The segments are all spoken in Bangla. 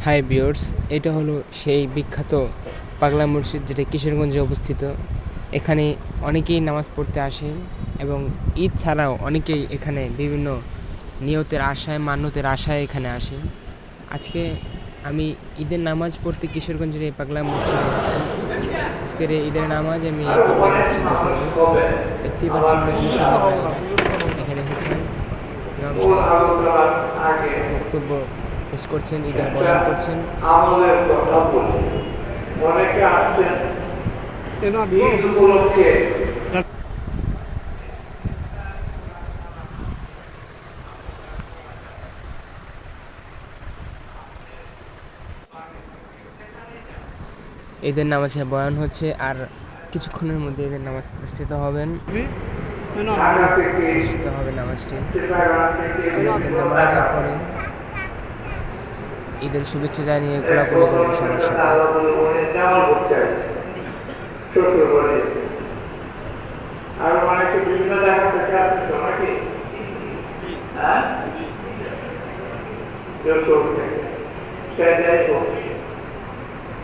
হাই ভিউয়ার্স, এটা হলো সেই বিখ্যাত পাগলা মসজিদ, যেটা কিশোরগঞ্জে অবস্থিত। এখানে অনেকেই নামাজ পড়তে আসে এবং ঈদ ছাড়াও অনেকেই এখানে বিভিন্ন নিয়তের আশায়, মান্যতের আশায় এখানে আসে। আজকে আমি ঈদের নামাজ পড়তে কিশোরগঞ্জের এই পাগলা মসজিদে এসেছি। আজকের এই ঈদের নামাজ আমি এই পাগলা মসজিদে পড়ব। দেখতেই পাচ্ছেন অনেক মুসল্লি ভাইরা এখানে এসেছেন। ইমাম সাহেব বক্তব্য পেশ করছেন, ঈদের বয়ান করছেন। আমলের কথা বলছেন, অনেকে আসছেন ঈদ উপলক্ষে। ঈদের নামাজের বয়ান হচ্ছে, আর কিছুক্ষণের মধ্যে ঈদের নামাজ অনুষ্ঠিত হবেন, অনুষ্ঠিত হবে নামাজটি। ঈদের নামাজের পরে ঈদের শুভেচ্ছা জানিয়ে কোলাকুলি করবো সবার সাথে।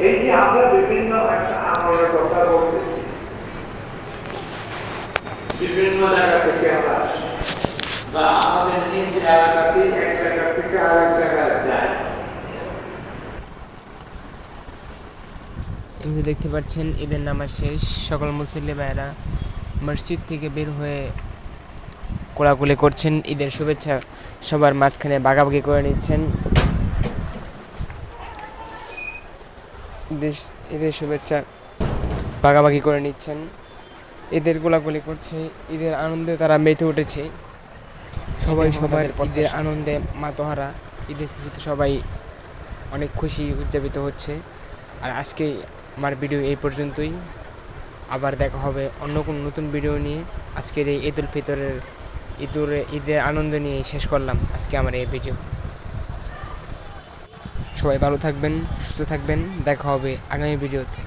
এই যে আমরা বিভিন্ন একটা আমলের কথা বলতেছি, বিভিন্ন জায়গা থেকে আমরা আসি, বা আমাদের নিজ এলাকাতে এক জায়গা থেকে আরেক জায়গায় যায়। এমনি দেখতে পাচ্ছেন ঈদের নামাজ শেষ, সকল মুসল্লি ভাইয়েরা মসজিদ থেকে বের হয়ে কোলাকুলি করছেন, ঈদের শুভেচ্ছা সবার মাঝখানে ভাগাভাগি করে নিচ্ছেন। ঈদের শুভেচ্ছা ভাগাভাগি করে নিচ্ছেন, ঈদের কোলাকুলি করছে, ঈদের আনন্দে তারা মেতে উঠেছে। সবাই সবার ঈদের আনন্দে মাতোহারা। ঈদের খুশিতে সবাই অনেক খুশি উদযাপিত হচ্ছে। আর আজকে আমার ভিডিও এই পর্যন্তই। আবার দেখা হবে অন্য কোনো নতুন ভিডিও নিয়ে। আজকের এই ঈদুল ফিতরের ঈদের আনন্দ নিয়ে শেষ করলাম আজকে আমার এই ভিডিও। সবাই ভালো থাকবেন, সুস্থ থাকবেন, দেখা হবে আগামী ভিডিওতে।